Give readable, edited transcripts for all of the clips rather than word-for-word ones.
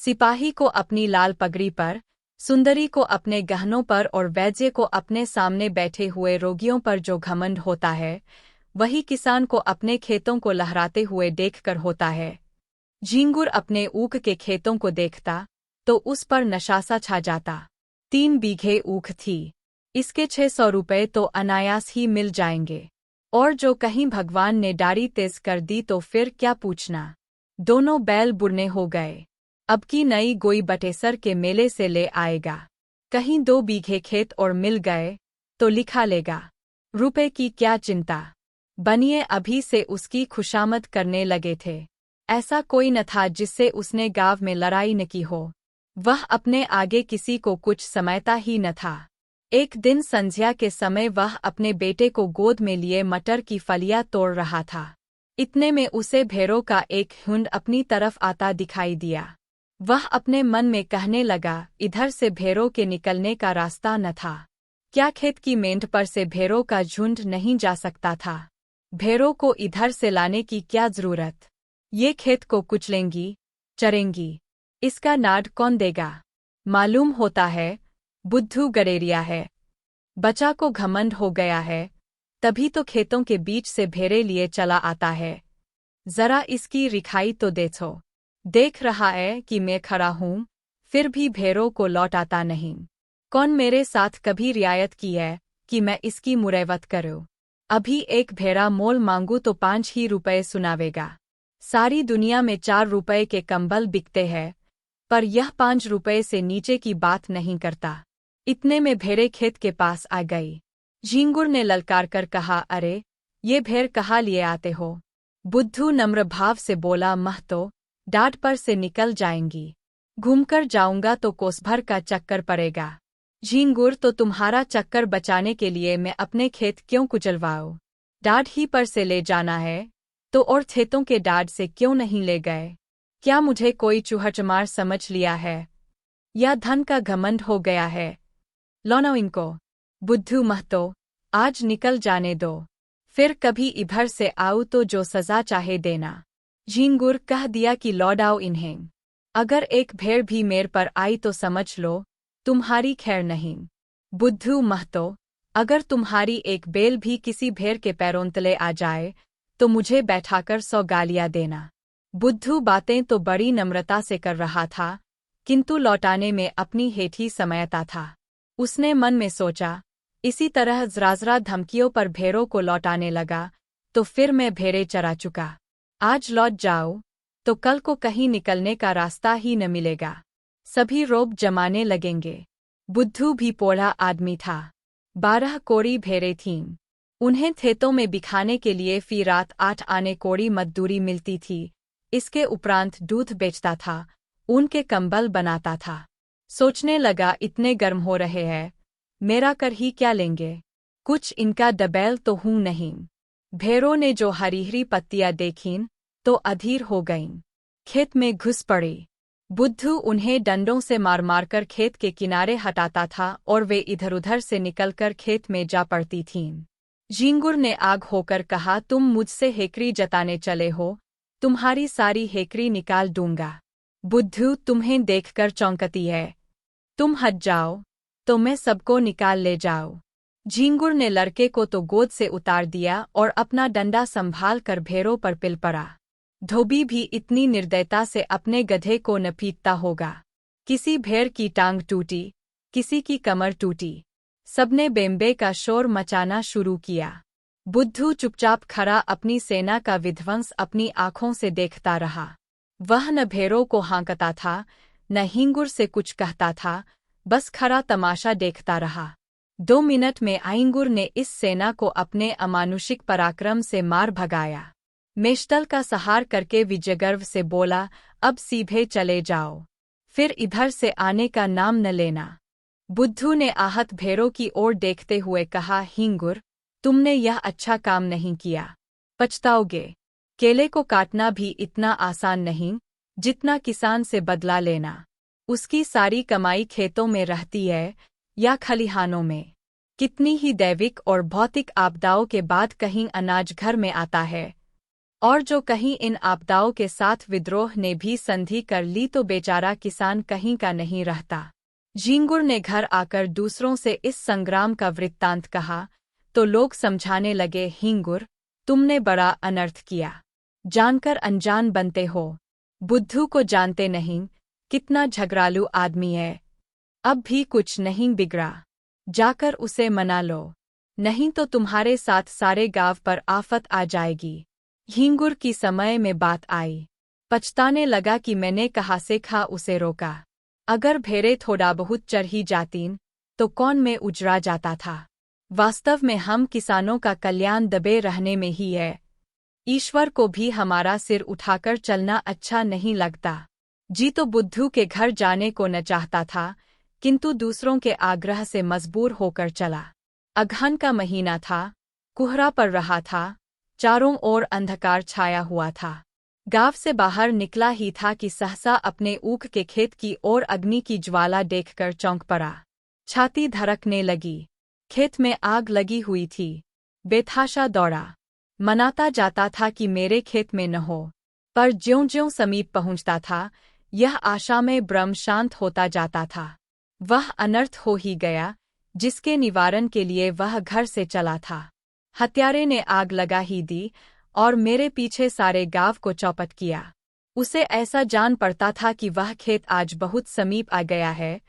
सिपाही को अपनी लाल पगड़ी पर, सुंदरी को अपने गहनों पर और वैद्य को अपने सामने बैठे हुए रोगियों पर जो घमंड होता है, वही किसान को अपने खेतों को लहराते हुए देखकर होता है। झींगुर अपने ऊख के खेतों को देखता तो उस पर नशासा छा जाता। 3 बीघे ऊख थी, इसके 600 रुपये तो अनायास ही मिल जाएंगे, और जो कहीं भगवान ने डारी तेज कर दी तो फिर क्या पूछना। दोनों बैल बुढ़ने हो गए। अब की नई गोई बटेसर के मेले से ले आएगा। कहीं 2 बीघे खेत और मिल गए तो लिखा लेगा। रुपए की क्या चिंता, बनिए अभी से उसकी खुशामद करने लगे थे। ऐसा कोई न था जिससे उसने गांव में लड़ाई न की हो। वह अपने आगे किसी को कुछ समझता ही न था। एक दिन संध्या के समय वह अपने बेटे को गोद में लिए मटर की फलियां तोड़ रहा था। इतने में उसे भेड़ों का एक झुंड अपनी तरफ आता दिखाई दिया। वह अपने मन में कहने लगा, इधर से भेड़ों के निकलने का रास्ता न था। क्या खेत की मेंढ पर से भेड़ों का झुंड नहीं जा सकता था? भेड़ों को इधर से लाने की क्या जरूरत? ये खेत को कुचलेंगी, चरेंगी, इसका नाद कौन देगा? मालूम होता है बुद्धू गरेरिया है। बच्चा को घमंड हो गया है, तभी तो खेतों के बीच से भेड़े लिए चला आता है। जरा इसकी रिखाई तो देखो। देख रहा है कि मैं खड़ा हूँ, फिर भी भेड़ों को लौटाता नहीं। कौन मेरे साथ कभी रियायत की है कि मैं इसकी मुरैवत करूँ? अभी एक भेड़ा मोल मांगू तो 5 ही रुपये सुनावेगा। सारी दुनिया में 4 रुपये के कंबल बिकते हैं, पर यह 5 रुपये से नीचे की बात नहीं करता। इतने में भेड़े खेत के पास आ गई। झींगुर ने ललकार कर कहा, अरे ये भेड़ कहाँ लिए आते हो? बुद्धू नम्र भाव से बोला, महतो, डांट पर से निकल जाएंगी। घूमकर जाऊंगा तो कोस भर का चक्कर पड़ेगा। झींगुर, तो तुम्हारा चक्कर बचाने के लिए मैं अपने खेत क्यों कुचलवाऊं? डांट ही पर से ले जाना है तो और खेतों के डांट से क्यों नहीं ले गए? क्या मुझे कोई चूहचमार समझ लिया है, या धन का घमंड हो गया है? लौनो इनको। बुद्धू महतो, आज निकल जाने दो, फिर कभी इधर से आऊं तो जो सजा चाहे देना। झींगुर कह दिया कि लौटाओ इन्हें। अगर एक भेड़ भी मेरे पर आई तो समझ लो तुम्हारी खैर नहीं। बुद्धू महतो, अगर तुम्हारी एक बेल भी किसी भेड़ के पैरों तले आ जाए तो मुझे बैठाकर 100 गालियां देना। बुद्धू बातें तो बड़ी नम्रता से कर रहा था, किंतु लौटाने में अपनी हेठी समयता था। उसने मन में सोचा, इसी तरह जरा धमकियों पर भेड़ों को लौटाने लगा तो फिर मैं भेड़े चरा चुका। आज लौट जाओ तो कल को कहीं निकलने का रास्ता ही न मिलेगा। सभी रोब जमाने लगेंगे। बुद्धू भी पोढ़ा आदमी था। 12 कोड़ी भेड़ें थीं। उन्हें खेतों में बिखाने के लिए फी रात 8 आने कोड़ी मजदूरी मिलती थी। इसके उपरांत दूध बेचता था, ऊन के कंबल बनाता था। सोचने लगा, इतने गर्म हो रहे हैं, मेरा कर ही क्या लेंगे? कुछ इनका दबैल तो हूं नहीं। भेड़ों ने जो हरी हरी पत्तियां देखीं तो अधीर हो गईं। खेत में घुस पड़ी। बुद्धू उन्हें डंडों से मार मारकर खेत के किनारे हटाता था और वे इधर उधर से निकलकर खेत में जा पड़ती थीं। झींगुर ने आग होकर कहा, तुम मुझसे हेकड़ी जताने चले हो, तुम्हारी सारी हेकड़ी निकाल दूंगा। बुद्धू तुम्हें देखकर चौंकती है, तुम हट जाओ तो मैं सबको निकाल ले जाऊं। झींगुर ने लड़के को तो गोद से उतार दिया और अपना डंडा संभाल कर भेड़ों पर पिल पड़ा। धोबी भी इतनी निर्दयता से अपने गधे को न पीटता होगा। किसी भेड़ की टांग टूटी, किसी की कमर टूटी, सबने बेम्बे का शोर मचाना शुरू किया। बुद्धू चुपचाप खड़ा अपनी सेना का विध्वंस अपनी आंखों से देखता रहा। वह न भेड़ों को हाँकता था, न झींगुर से कुछ कहता था, बस खड़ा तमाशा देखता रहा। 2 मिनट में झींगुर ने इस सेना को अपने अमानुषिक पराक्रम से मार भगाया। मेष्टल का सहार करके विजयगर्व से बोला, अब सीधे चले जाओ, फिर इधर से आने का नाम न लेना। बुद्धू ने आहत भेड़ों की ओर देखते हुए कहा, झींगुर, तुमने यह अच्छा काम नहीं किया, पछताओगे। केले को काटना भी इतना आसान नहीं जितना किसान से बदला लेना। उसकी सारी कमाई खेतों में रहती है या खलिहानों में। कितनी ही दैविक और भौतिक आपदाओं के बाद कहीं अनाज घर में आता है, और जो कहीं इन आपदाओं के साथ विद्रोह ने भी संधि कर ली तो बेचारा किसान कहीं का नहीं रहता। झींगुर ने घर आकर दूसरों से इस संग्राम का वृत्तांत कहा तो लोग समझाने लगे, हिंगुर, तुमने बड़ा अनर्थ किया, जानकर अनजान बनते हो। बुद्धू को जानते नहीं, कितना झगड़ालू आदमी है। अब भी कुछ नहीं बिगड़ा, जाकर उसे मना लो, नहीं तो तुम्हारे साथ सारे गांव पर आफत आ जाएगी। हिंगुर की समय में बात आई, पछताने लगा कि मैंने कहाँ से खा उसे रोका। अगर भेड़े थोड़ा बहुत चढ़ ही जातीं तो कौन में उजड़ा जाता था। वास्तव में हम किसानों का कल्याण दबे रहने में ही है। ईश्वर को भी हमारा सिर उठाकर चलना अच्छा नहीं लगता। जी तो बुद्धू के घर जाने को न चाहता था, किंतु दूसरों के आग्रह से मजबूर होकर चला। अगहन का महीना था, कुहरा पड़ रहा था, चारों ओर अंधकार छाया हुआ था। गांव से बाहर निकला ही था कि सहसा अपने ऊख के खेत की ओर अग्नि की ज्वाला देखकर चौंक पड़ा। छाती धड़कने लगी, खेत में आग लगी हुई थी। बेतहाशा दौड़ा, मनाता जाता था कि मेरे खेत में न हो, पर ज्यों-ज्यों समीप पहुंचता था, यह आशा में ब्रह्म शांत होता जाता था। वह अनर्थ हो ही गया, जिसके निवारण के लिए वह घर से चला था। हत्यारे ने आग लगा ही दी और मेरे पीछे सारे गांव को चौपट किया। उसे ऐसा जान पड़ता था कि वह खेत आज बहुत समीप आ गया है,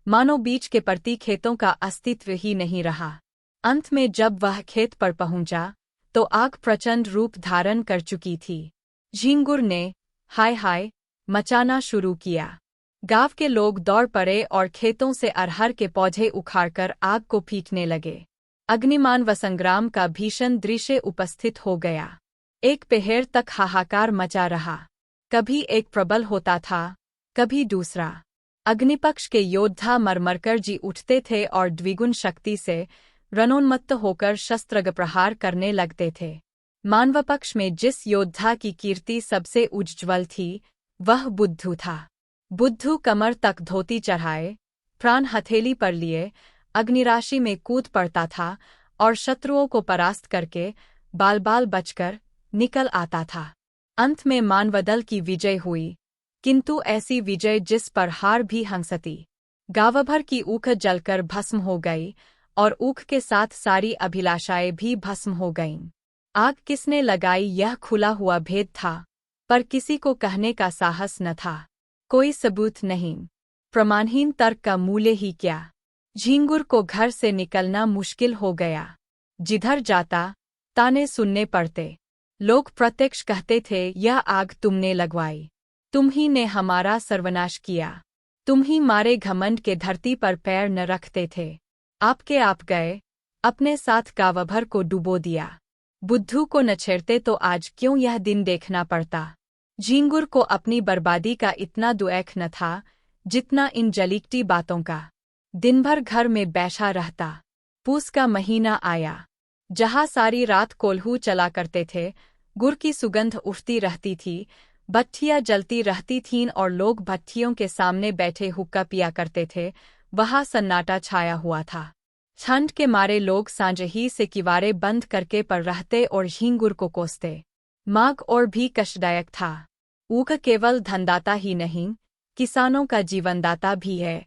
मानो बीच के प्रति खेतों का अस्तित्व ही नहीं रहा। अंत में जब वह खेत पर पहुंचा, तो आग प्रचंड रूप धारण कर चुकी थी। झींगुर ने हाय हाय मचाना शुरू किया। गांव के लोग दौड़ पड़े और खेतों से अरहर के पौधे उखाड़कर आग को पीटने लगे। अग्निमान व संग्राम का भीषण दृश्य उपस्थित हो गया। एक पहर तक हाहाकार मचा रहा। कभी एक प्रबल होता था, कभी दूसरा। अग्निपक्ष के योद्धा मरमरकर जी उठते थे और द्विगुण शक्ति से रणोन्मत्त होकर शस्त्रग प्रहार करने लगते थे। मानवपक्ष में जिस योद्धा की कीर्ति सबसे उज्ज्वल थी, वह बुद्धू था। बुद्धू कमर तक धोती चढ़ाए, प्राण हथेली पर लिए, अग्निराशि में कूद पड़ता था और शत्रुओं को परास्त करके बाल बाल बचकर निकल आता था। अंत में मानवदल की विजय हुई, किंतु ऐसी विजय जिस पर हार भी हंसती। गांवभर की ऊख जलकर भस्म हो गई और ऊख के साथ सारी अभिलाषाएं भी भस्म हो गईं। आग किसने लगाई यह खुला हुआ भेद था, पर किसी को कहने का साहस न था। कोई सबूत नहीं, प्रमाणहीन तर्क का मूल्य ही क्या। झींगुर को घर से निकलना मुश्किल हो गया। जिधर जाता, ताने सुनने पड़ते। लोग प्रत्यक्ष कहते थे, यह आग तुमने लगवाई, तुम ही ने हमारा सर्वनाश किया, तुम ही मारे घमंड के धरती पर पैर न रखते थे। आपके आप गए, अपने साथ गांवभर को डुबो दिया। बुद्धू को न छेड़ते तो आज क्यों यह दिन देखना पड़ता। झींगुर को अपनी बर्बादी का इतना दुख न था, जितना इन जलीकटी बातों का। दिन भर घर में बैठा रहता। पूस का महीना आया, जहाँ सारी रात कोल्हू चला करते थे, गुड़ की सुगंध उठती रहती थी, भट्ठियाँ जलती रहती थीं और लोग भट्ठियों के सामने बैठे हुक्का पिया करते थे। वहाँ सन्नाटा छाया हुआ था। ठंड के मारे लोग सांझ ही से किवारे बंद करके पर रहते और झींगुर को कोसते। माघ और भी कष्टदायक था। ऊख केवल धनदाता ही नहीं, किसानों का जीवनदाता भी है।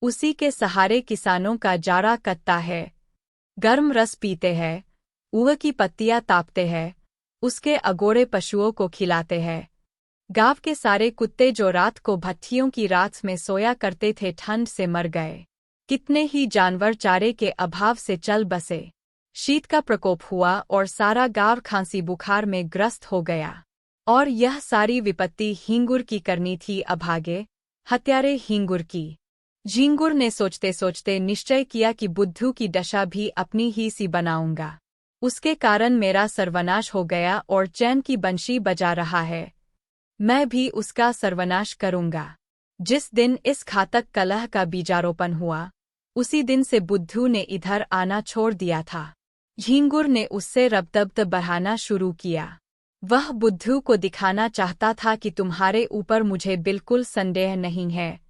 उसी के सहारे किसानों का जारा कटता है, गर्म रस पीते हैं, ऊख की पत्तियां तापते हैं, उसके अगोरे पशुओं को खिलाते हैं। गांव के सारे कुत्ते जो रात को भट्ठियों की रात में सोया करते थे ठंड से मर गए। कितने ही जानवर चारे के अभाव से चल बसे। शीत का प्रकोप हुआ और सारा गांव खांसी बुखार में ग्रस्त हो गया। और यह सारी विपत्ति हिंगुर की करनी थी। अभागे हत्यारे हिंगुर की। झींगुर ने सोचते सोचते निश्चय किया कि बुद्धू की दशा भी अपनी ही सी बनाऊंगा। उसके कारण मेरा सर्वनाश हो गया और चैन की बंशी बजा रहा है, मैं भी उसका सर्वनाश करूंगा। जिस दिन इस घातक कलह का बीजारोपण हुआ, उसी दिन से बुद्धू ने इधर आना छोड़ दिया था। झींगुर ने उससे रबदब बढ़ाना शुरू किया। वह बुद्धू को दिखाना चाहता था कि तुम्हारे ऊपर मुझे बिल्कुल संदेह नहीं है।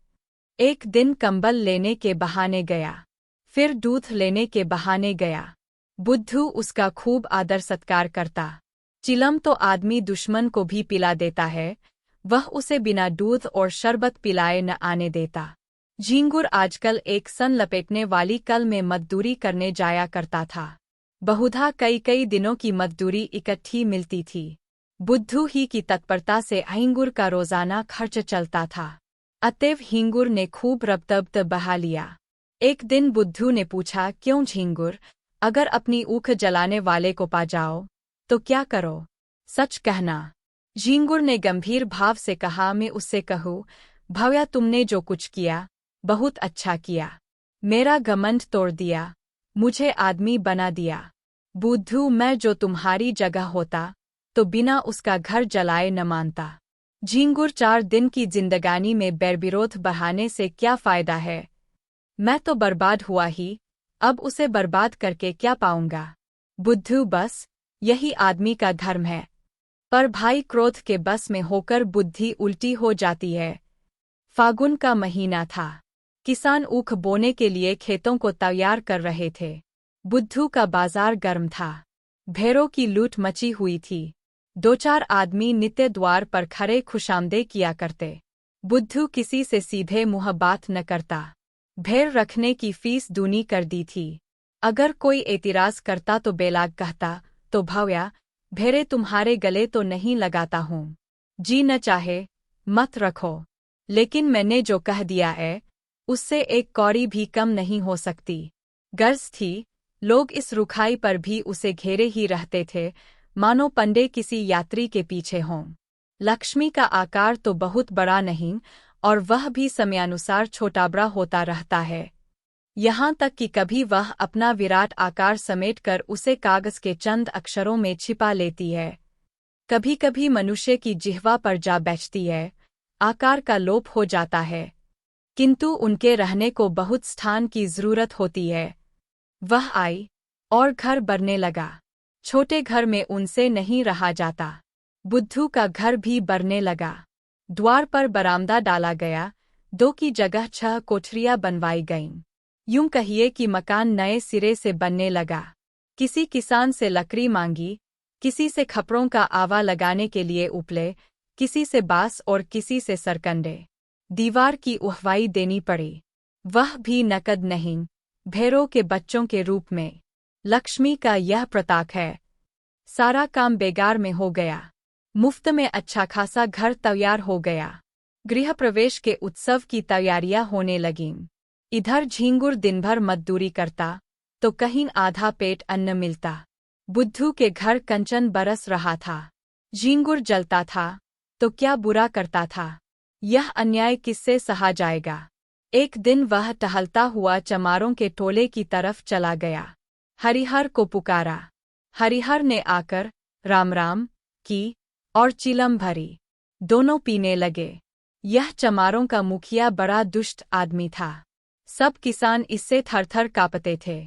एक दिन कंबल लेने के बहाने गया, फिर दूध लेने के बहाने गया। बुद्धू उसका खूब आदर सत्कार करता। चिलम तो आदमी दुश्मन को भी पिला देता है, वह उसे बिना दूध और शरबत पिलाए न आने देता। झींगुर आजकल एक सन लपेटने वाली कल में मजदूरी करने जाया करता था। बहुधा कई कई दिनों की मजदूरी इकट्ठी मिलती थी। बुद्धू ही की तत्परता से हिंगुर का रोजाना खर्च चलता था। अतएव हिंगुर ने खूब रबतब बहा लिया। एक दिन बुद्धू ने पूछा, क्यों झींगुर, अगर अपनी ऊख जलाने वाले को पा जाओ तो क्या करो? सच कहना। झींगुर ने गंभीर भाव से कहा, मैं उससे कहूँ, भव्या तुमने जो कुछ किया बहुत अच्छा किया, मेरा घमंड तोड़ दिया, मुझे आदमी बना दिया। बुद्धू, मैं जो तुम्हारी जगह होता तो बिना उसका घर जलाए न मानता। झींगुर, 4 दिन की जिंदगानी में बैरविरोध बढ़ाने से क्या फायदा है? मैं तो बर्बाद हुआ ही, अब उसे बर्बाद करके क्या पाऊंगा? बुद्धू, बस यही आदमी का धर्म है। पर भाई, क्रोध के बस में होकर बुद्धि उल्टी हो जाती है। फागुन का महीना था। किसान ऊख बोने के लिए खेतों को तैयार कर रहे थे। बुद्धू का बाजार गर्म था। भेड़ों की लूट मची हुई थी। 2-4 आदमी नित्य द्वार पर खड़े खुशामदे किया करते। बुद्धू किसी से सीधे मुँह बात न करता। भेड़ रखने की फीस दूनी कर दी थी। अगर कोई एतराज करता तो बेलाग कहता, तो भव्या, भेड़े तुम्हारे गले तो नहीं लगाता हूँ, जी न चाहे मत रखो, लेकिन मैंने जो कह दिया है उससे एक कौड़ी भी कम नहीं हो सकती। गर्ज थी, लोग इस रुखाई पर भी उसे घेरे ही रहते थे, मानो पंडे किसी यात्री के पीछे हों। लक्ष्मी का आकार तो बहुत बड़ा नहीं, और वह भी समयानुसार छोटा बड़ा होता रहता है। यहाँ तक कि कभी वह अपना विराट आकार समेटकर उसे कागज के चंद अक्षरों में छिपा लेती है। कभी कभी मनुष्य की जिह्वा पर जा बैठती है, आकार का लोप हो जाता है, किंतु उनके रहने को बहुत स्थान की जरूरत होती है। वह आई और घर बनने लगा। छोटे घर में उनसे नहीं रहा जाता। बुद्धू का घर भी बनने लगा। द्वार पर बरामदा डाला गया, 2 की जगह 6 कोठरियां बनवाई गईं। यूं कहिए कि मकान नए सिरे से बनने लगा। किसी किसान से लकड़ी मांगी, किसी से खपड़ों का आवा लगाने के लिए उपले, किसी से बांस और किसी से सरकंडे। दीवार की उहवाई देनी पड़ी, वह भी नकद नहीं, भेड़ों के बच्चों के रूप में। लक्ष्मी का यह प्रताप है। सारा काम बेगार में हो गया। मुफ्त में अच्छा खासा घर तैयार हो गया। गृह प्रवेश के उत्सव की तैयारियां होने लगीं। इधर झींगुर दिन भर मजदूरी करता तो कहीं आधा पेट अन्न मिलता। बुद्धू के घर कंचन बरस रहा था। झींगुर जलता था तो क्या बुरा करता था? यह अन्याय किससे सहा जाएगा? एक दिन वह टहलता हुआ चमारों के टोले की तरफ चला गया। हरिहर को पुकारा। हरिहर ने आकर राम राम की और चिलम भरी। दोनों पीने लगे। यह चमारों का मुखिया बड़ा दुष्ट आदमी था। सब किसान इससे थरथर कांपते थे।